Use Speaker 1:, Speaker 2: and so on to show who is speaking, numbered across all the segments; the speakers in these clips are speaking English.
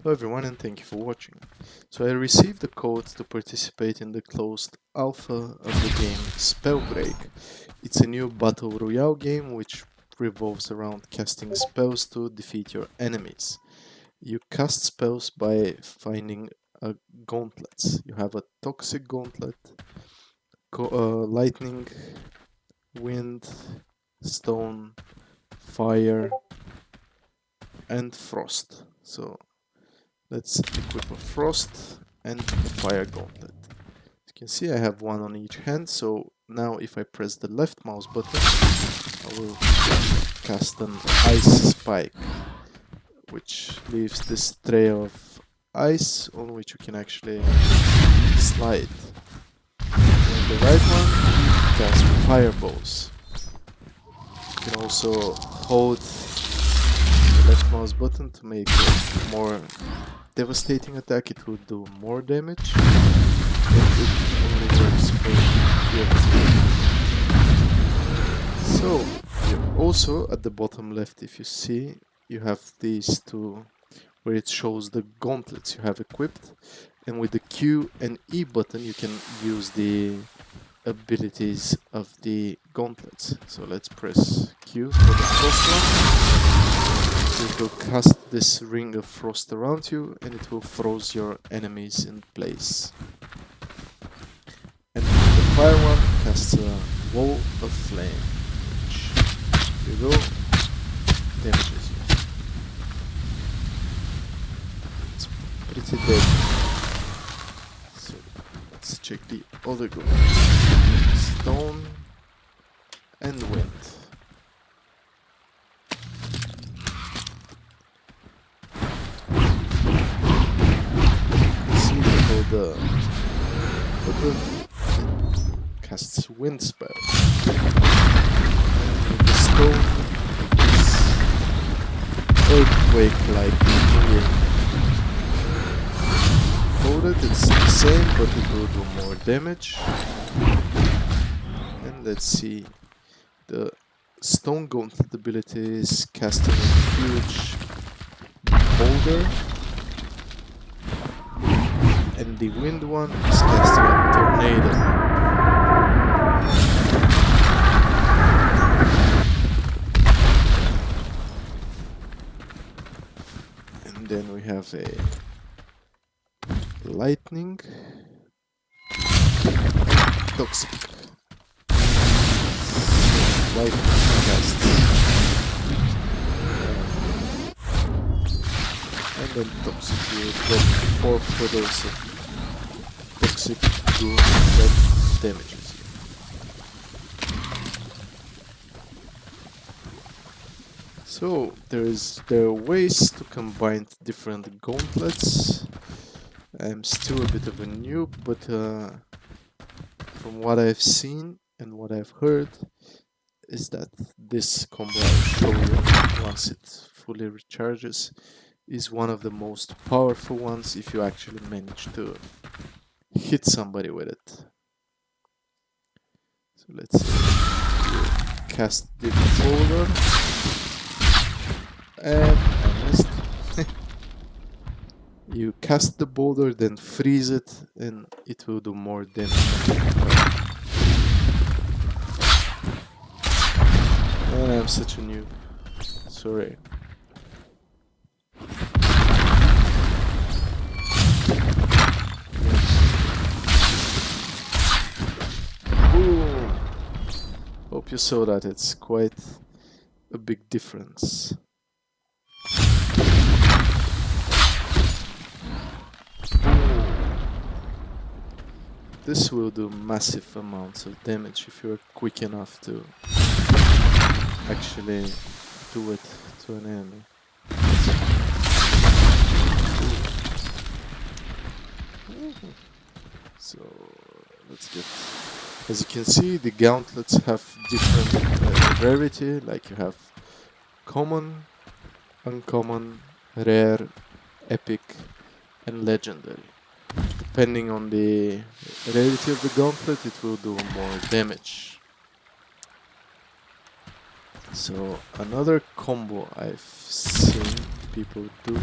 Speaker 1: Hello everyone and thank you for watching. So I received the code to participate in the closed alpha of the game Spellbreak. It's a new battle royale game which revolves around casting spells to defeat your enemies. You cast spells by finding gauntlets. You have a toxic gauntlet, lightning, wind, stone, fire, and frost. So let's equip a frost and a fire gauntlet. As you can see, I have one on each hand, so now if I press the left mouse button, I will cast an ice spike, which leaves this trail of ice on which you can actually slide. And the right one casts fireballs. You can also hold the left mouse button to make a more devastating attack. It will do more damage, but it only works for PvP. So, also at the bottom left, if you see, you have these two where it shows the gauntlets you have equipped, and with the Q and E button you can use the abilities of the gauntlets. So let's press Q for the first one. It will cast this ring of frost around you and it will freeze your enemies in place. And the fire one casts a wall of flame, which, here you go, damages you. It's pretty dead. So let's check the other goal. Stone and wind. The button casts wind spell. And the stone is earthquake-like wind. Loaded, it's the same, but it will do more damage. And let's see, the stone gauntlet ability is casting a huge boulder. And the wind one is casting a tornado. And then we have a lightning and toxic. Lightning casts and then toxic will get 4 puddles of toxic goo that damages you. So there are ways to combine different gauntlets. I'm still a bit of a noob, but from what I've seen and what I've heard is that this combo I'll show you once it fully recharges is one of the most powerful ones if you actually manage to hit somebody with it. So let's see. You cast the boulder and I missed. You cast the boulder, then freeze it, and it will do more damage. And I'm such a noob. Sorry. Boom! Hope you saw that. It's quite a big difference. This will do massive amounts of damage if you're quick enough to actually do it to an enemy. So let's get. As you can see, the gauntlets have different rarity, like you have common, uncommon, rare, epic, and legendary. Depending on the rarity of the gauntlet, it will do more damage. So another combo I've seen people do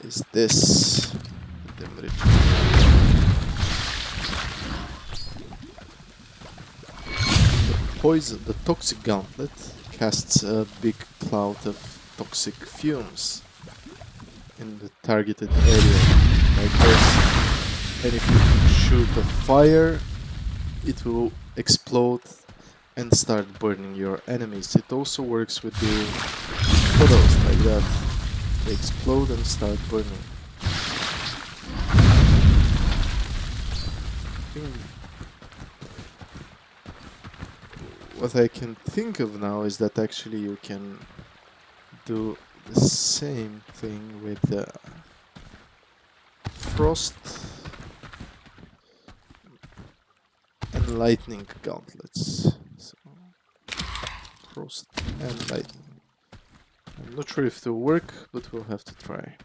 Speaker 1: is this. The toxic gauntlet casts a big cloud of toxic fumes in the targeted area, like this. And if you shoot a fire, it will explode and start burning your enemies. It also works with the puddles, like that. They explode and start burning. What I can think of now is that actually you can do the same thing with the frost and lightning gauntlets. So, frost and lightning. I'm not sure if it will work, but we'll have to try.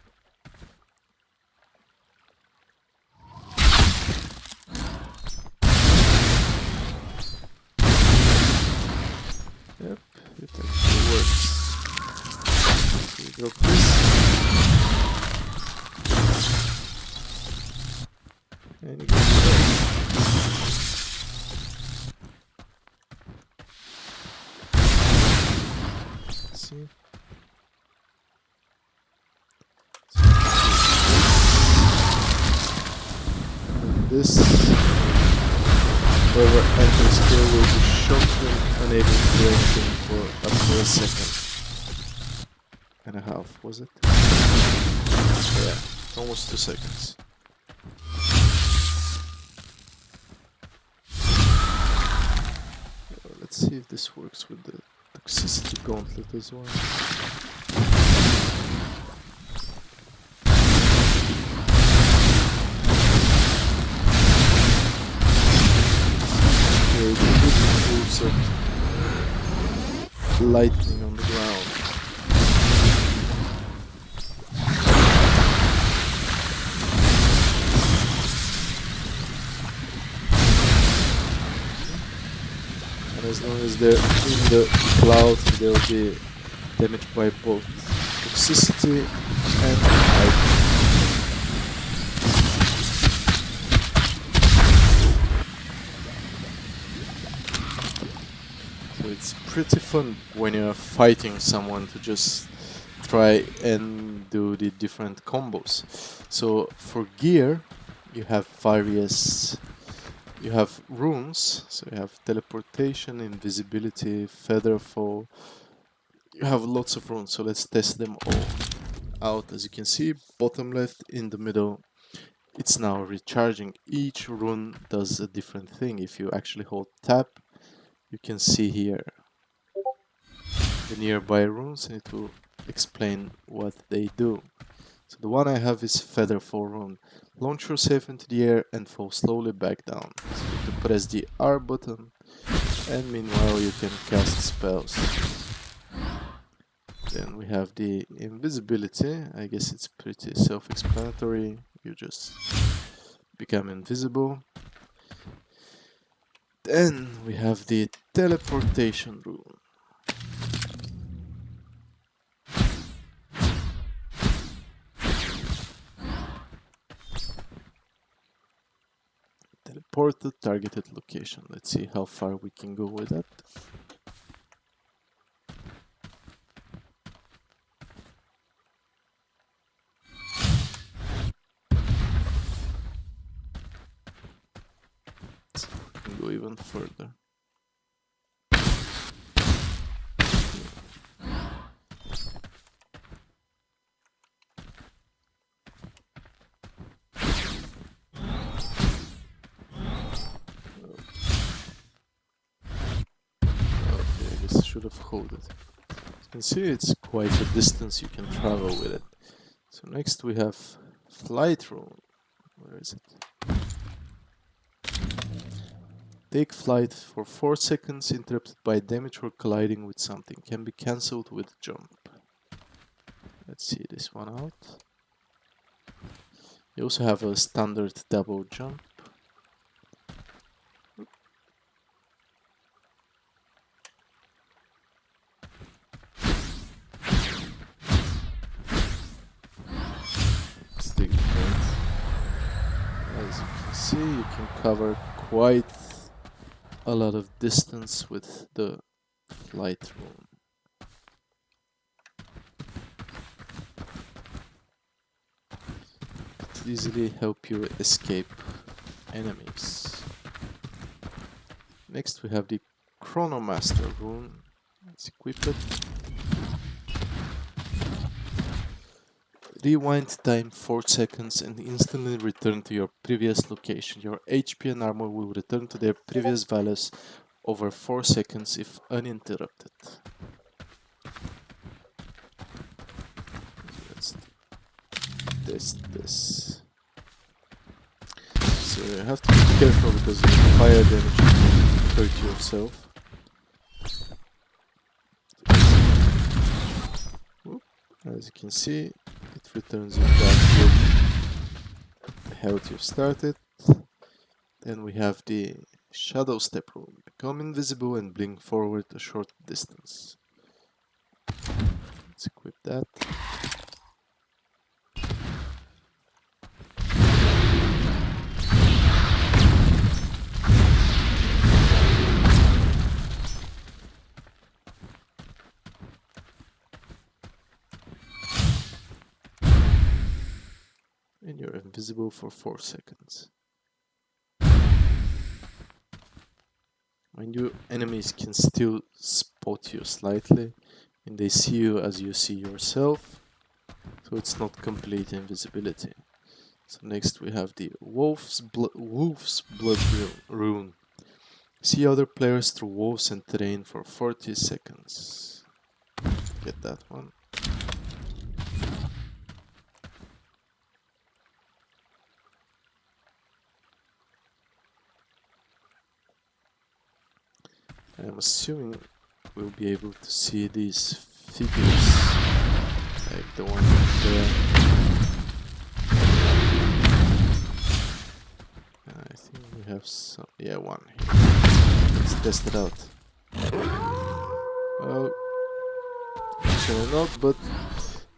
Speaker 1: Yep, it actually works. So we drop this. And you go see? This, whoever enters here will be shocked and unable to do anything for up to a second and a half, was it? Yeah, almost 2 seconds. Let's see if this works with the toxicity gauntlet as well. Lightning on the ground. And as long as they're in the cloud, they'll be damaged by both toxicity and lightning. It's pretty fun when you're fighting someone to just try and do the different combos. So for gear, you have runes. So you have teleportation, invisibility, feather fall. You have lots of runes, so let's test them all out. As you can see, bottom left, in the middle, it's now recharging. Each rune does a different thing. If you actually hold tab, you can see here the nearby runes and it will explain what they do. So the one I have is Feather Fall rune. Launch yourself into the air and fall slowly back down. So you have to press the R button and meanwhile you can cast spells. Then we have the invisibility. I guess it's pretty self-explanatory. You just become invisible. Then we have the teleportation rune. Teleport to targeted location. Let's see how far we can go with that. So we can go even further. Should have held it. As you can see, it's quite a distance you can travel with it. So next we have flight rune. Where is it? Take flight for 4 seconds, interrupted by damage or colliding with something. Can be cancelled with jump. Let's see this one out. You also have a standard double jump. As you can see, you can cover quite a lot of distance with the flight rune. It easily help you escape enemies. Next we have the Chronomaster rune. Let's equip it. Rewind time 4 seconds and instantly return to your previous location. Your HP and armor will return to their previous values over 4 seconds if uninterrupted. Let's test this. So you have to be careful because the fire damage can hurt yourself. As you can see, it returns you back with the health you've started. Then we have the Shadow Step rune. Become invisible and blink forward a short distance. Let's equip that. And you're invisible for 4 seconds. Mind you, enemies can still spot you slightly, and they see you as you see yourself, so it's not complete invisibility. So next we have the Wolf's Blood rune. See other players through wolves and terrain for 40 seconds. Get that one. I'm assuming we'll be able to see these figures, like the one there. I think we have some, yeah, one here. Let's test it out. Well, actually not, but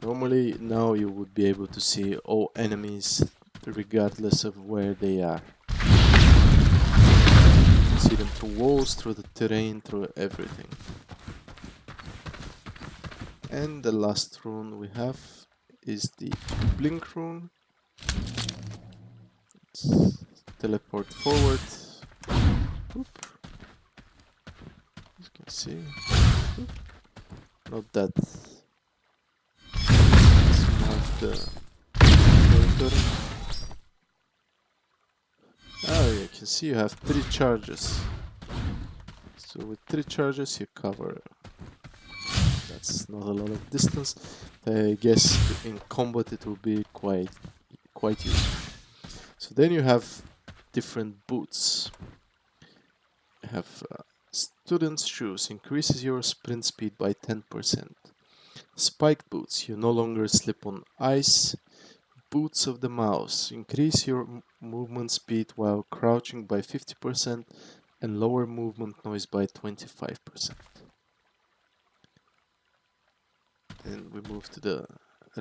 Speaker 1: normally now you would be able to see all enemies regardless of where they are. See them through walls, through the terrain, through everything. And the last rune we have is the Blink rune. Let's teleport forward. Oop. As you can see. Oop. Not that smart territory. Oh, you can see you have 3 charges. So with 3 charges you cover. That's not a lot of distance. I guess in combat it will be quite useful. So then you have different boots. You have Student's shoes, increases your sprint speed by 10%. Spiked boots, you no longer slip on ice. Boots of the mouse, increase your movement speed while crouching by 50% and lower movement noise by 25%. Then we move to the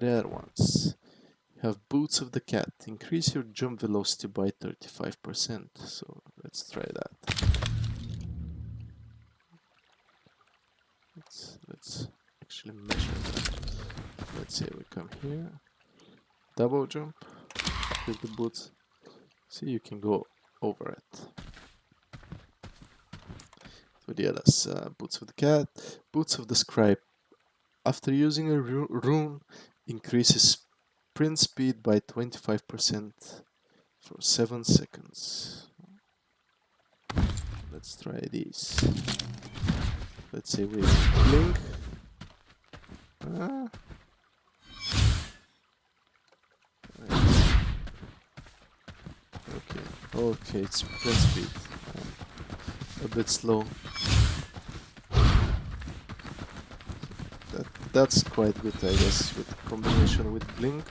Speaker 1: rare ones. You have boots of the cat, increase your jump velocity by 35%. So let's try that. Let's actually measure that. Let's say we come here. Double jump with the boots. See, you can go over it. So the others, boots of the cat, boots of the scribe. After using a rune, increases sprint speed by 25% for 7 seconds. Let's try these. Let's say we blink. Okay, it's sprint speed. A bit slow. That's quite good, I guess, with combination with blink.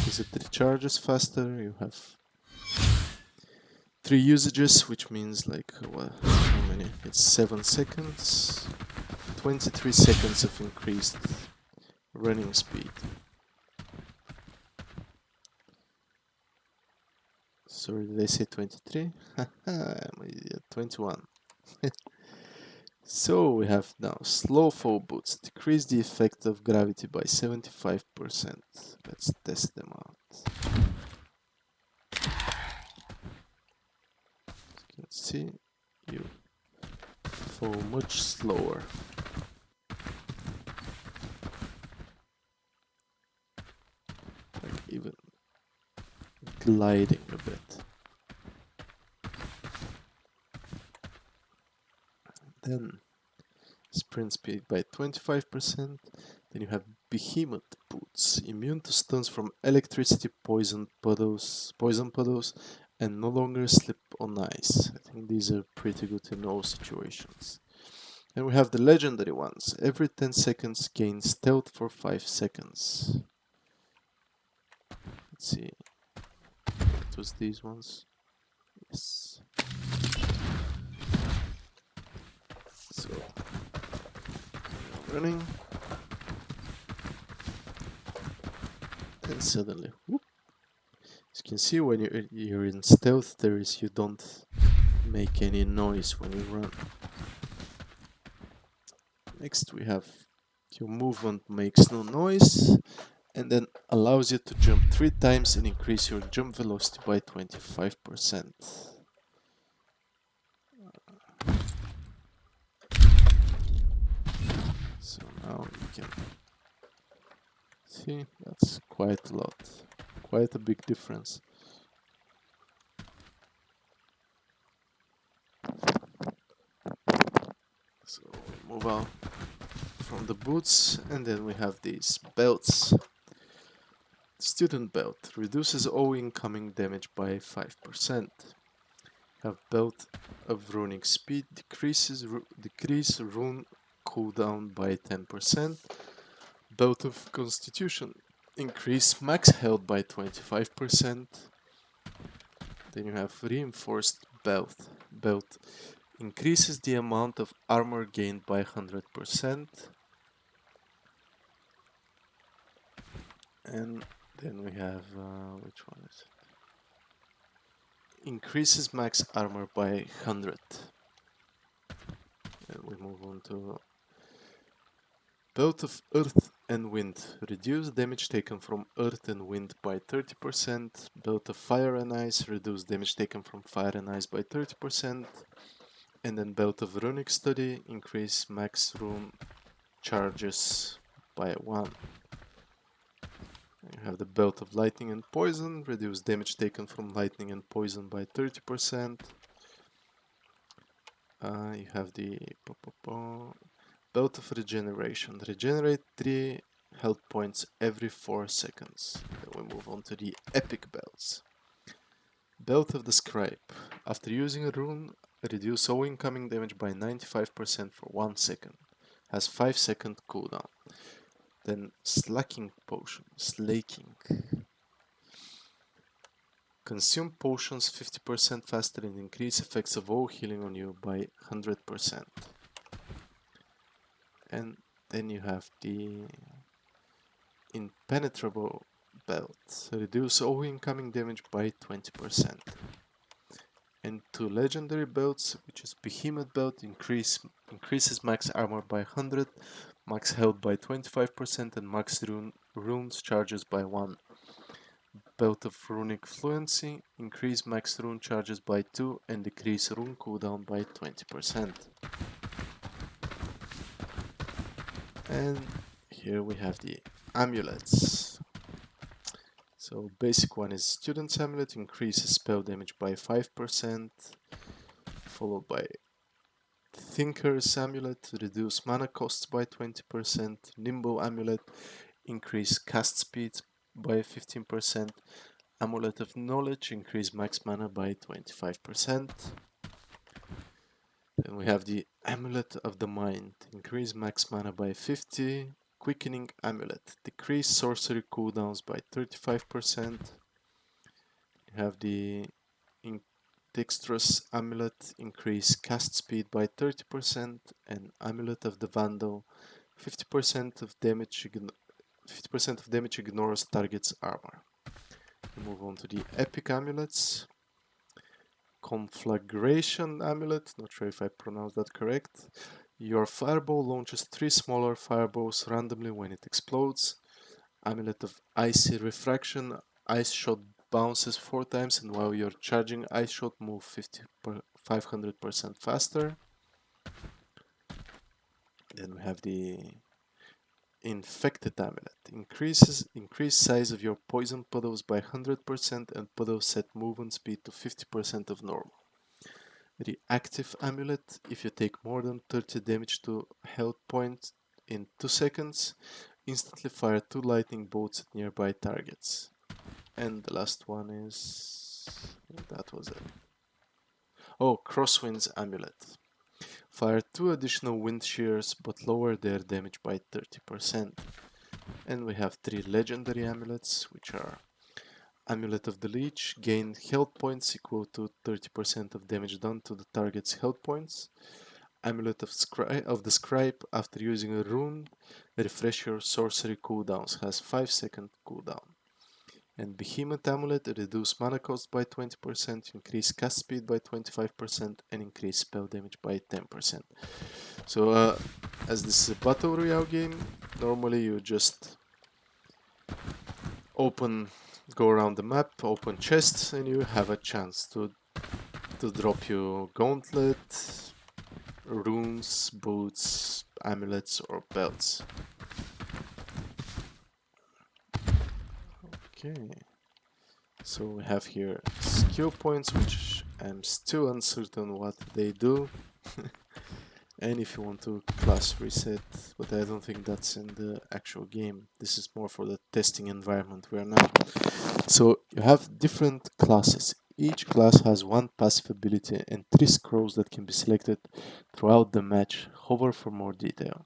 Speaker 1: Is it recharges faster? You have 3 usages, which means like what? How many? It's 7 seconds. 23 seconds of increased running speed. Sorry, did I say 23? I'm an idiot. 21. So we have now slow fall boots. Decrease the effect of gravity by 75%. Let's test them out. As you can see, you fall much slower. Like even gliding a bit. Then sprint speed by 25%. Then you have behemoth boots, immune to stuns from electricity, poison puddles, and no longer slip on ice. I think these are pretty good in all situations. And we have the legendary ones. Every 10 seconds gain stealth for 5 seconds. Let's see. It was these ones. Yes. So running. And suddenly, whoop. As you can see, when you're in stealth, you don't make any noise when you run. Next we have your movement makes no noise and then allows you to jump 3 times and increase your jump velocity by 25%. So now you can see that's quite a lot, quite a big difference. So we move on from the boots and then we have these belts. Student belt reduces all incoming damage by 5%. Have belt of runic speed decrease rune cooldown by 10%. Belt of constitution increase max health by 25%. Then you have reinforced belt. Belt increases the amount of armor gained by 100%. And then we have, which one is it? Increases max armor by 100. And we move on to Belt of Earth and Wind. Reduce damage taken from Earth and Wind by 30%. Belt of Fire and Ice. Reduce damage taken from Fire and Ice by 30%. And then Belt of Runic Study. Increase max rune charges by 1. You have the Belt of Lightning and Poison. Reduce damage taken from Lightning and Poison by 30%. You have the Belt of Regeneration. Regenerate 3 health points every 4 seconds. Then we move on to the Epic Belts. Belt of the Scribe. After using a rune, reduce all incoming damage by 95% for 1 second. Has 5-second cooldown. Then Slaking Potion. Slaking. Consume potions 50% faster and increase effects of all healing on you by 100%. And then you have the Impenetrable Belt. Reduce all incoming damage by 20%. And 2 legendary belts, which is Behemoth Belt, increases max armor by 100, max health by 25%, and max runes charges by 1. Belt of Runic Fluency, increase max rune charges by 2 and decrease rune cooldown by 20%. And here we have the amulets. So basic one is Student's Amulet, increases spell damage by 5%, followed by Thinker's Amulet, reduce mana costs by 20%, Nimble Amulet, increase cast speed by 15%, Amulet of Knowledge, increase max mana by 25%. Then we have the Amulet of the Mind, increase max mana by 50, Quickening Amulet, decrease sorcery cooldowns by 35%. You have the Dexterous Amulet, increase cast speed by 30%, and Amulet of the Vandal, 50% of damage ignores target's armor. We move on to the Epic Amulets. Conflagration Amulet, not sure if I pronounced that correct. Your fireball launches 3 smaller fireballs randomly when it explodes. Amulet of Icy Refraction, Ice Shot bounces 4 times, and while you're charging Ice Shot, move 500% faster. Then we have the Infected Amulet. Increase size of your poison puddles by 100% and puddle set movement speed to 50% of normal. Reactive Amulet. If you take more than 30 damage to health point in 2 seconds, instantly fire 2 lightning bolts at nearby targets. And the last one is... that was it. Oh, Crosswinds Amulet. Fire 2 additional wind shears but lower their damage by 30%. And we have 3 legendary amulets, which are Amulet of the Leech, gain health points equal to 30% of damage done to the target's health points. Amulet of the Scribe, after using a rune, refresh your sorcery cooldowns, has 5-second cooldown. And Behemoth Amulet, reduce mana cost by 20%, increase cast speed by 25%, and increase spell damage by 10%. So, as this is a battle royale game, normally you just go around the map, open chests, and you have a chance to drop you gauntlet, runes, boots, amulets, or belts. Okay, so we have here skill points, which I'm still uncertain what they do. And if you want to class reset, but I don't think that's in the actual game. This is more for the testing environment we are now. So you have different classes. Each class has 1 passive ability and 3 scrolls that can be selected throughout the match. Hover for more detail.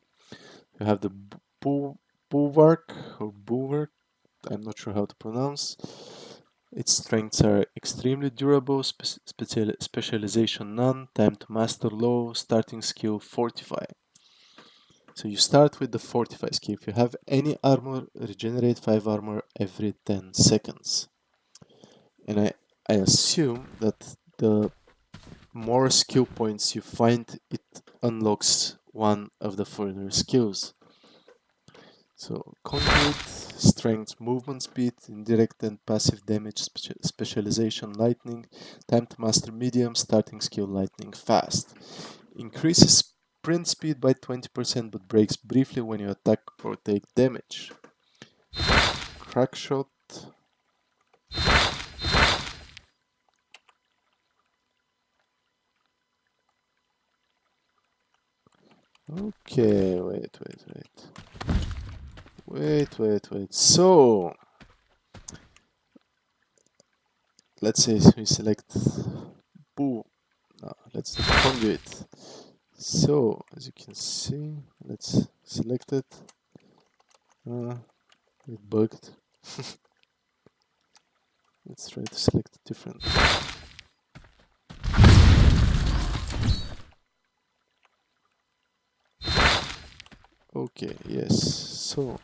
Speaker 1: You have the Bulwark, I'm not sure how to pronounce. Its strengths are extremely durable, specialization none, time to master low, starting skill Fortify. So you start with the Fortify skill. If you have any armor, regenerate 5 armor every 10 seconds. And I assume that the more skill points you find, it unlocks one of the further skills. So Conduit, Strength, Movement Speed, Indirect and Passive Damage, Specialization Lightning, Time to Master Medium, Starting Skill Lightning Fast. Increases sprint speed by 20% but breaks briefly when you attack or take damage. Crack Shot. Okay, wait. So, let's say we select let's do Conduit. So, as you can see, let's select it. It bugged. Let's try to select a different. Okay, yes, so.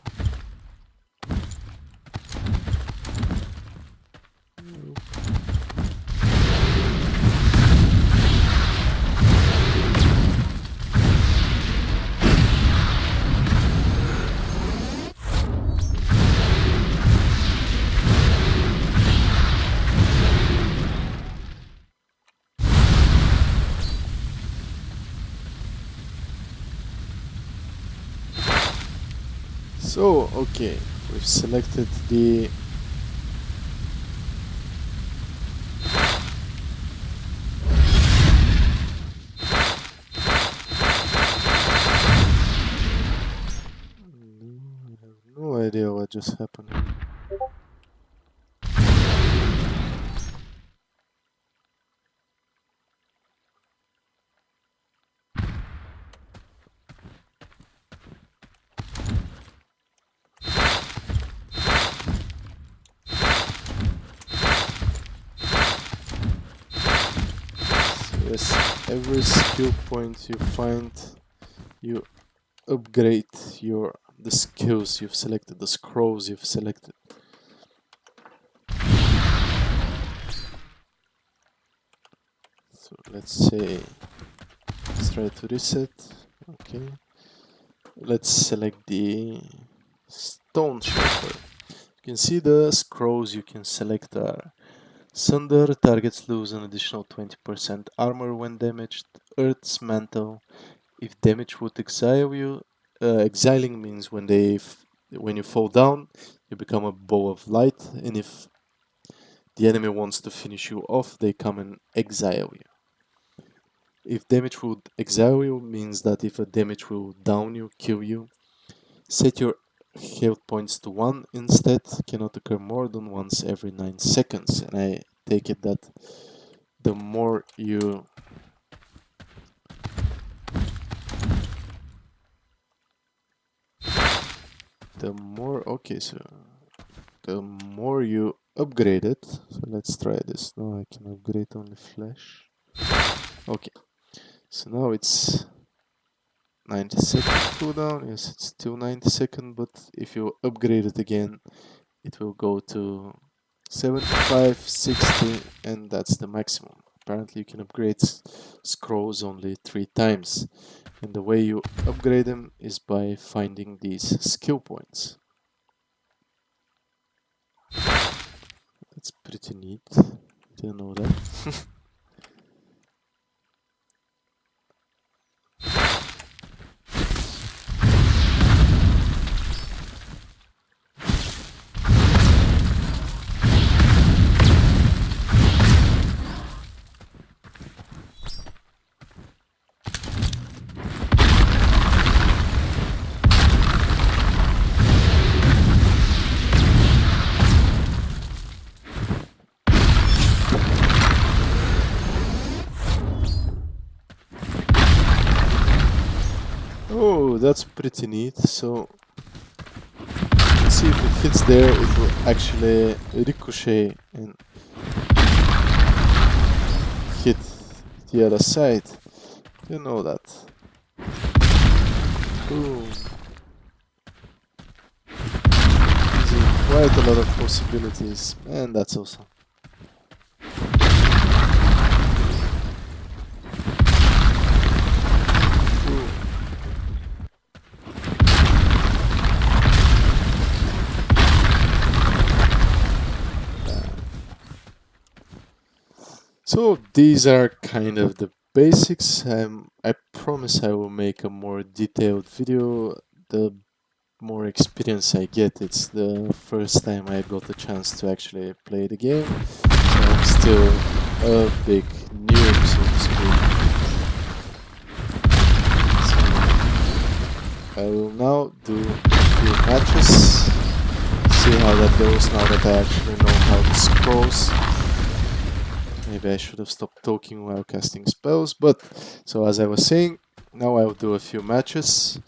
Speaker 1: So, okay, we've selected the I have no idea what just happened here. Yes, every skill point you find, you upgrade the skills you've selected, the scrolls you've selected. let's say, let's try to reset. Okay, let's select the stone shelter. You can see the scrolls you can select are Sunder, targets lose an additional 20% armor when damaged. Earth's Mantle, if damage would exile you, exiling means when you fall down, you become a ball of light, and if the enemy wants to finish you off, they come and exile you. If damage would exile you means that if a damage will down you, kill you, set your health points to 1 instead, cannot occur more than once every 9 seconds. And I take it that the more you okay, so the more you upgrade it, so let's try this. Now I can upgrade only flash. Okay, so now it's 90 second cooldown. Yes, it's still 90 second, but if you upgrade it again, it will go to 75, 60, and that's the maximum. Apparently you can upgrade scrolls only 3 times, and the way you upgrade them is by finding these skill points. That's pretty neat. Didn't know that. Oh, that's pretty neat. So, let's see if it hits there, it will actually ricochet and hit the other side. You know that. Boom. Using quite a lot of possibilities. Man, that's awesome. So these are kind of the basics. I promise I will make a more detailed video the more experience I get. It's the first time I got a chance to actually play the game, so I'm still a big noob, so to speak. So I will now do a few matches, see how that goes now that I actually know how this scrolls. Maybe I should have stopped talking while casting spells, but so as I was saying, now I will do a few matches,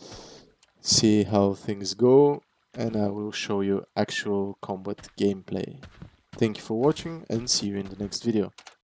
Speaker 1: see how things go, and I will show you actual combat gameplay. Thank you for watching and see you in the next video.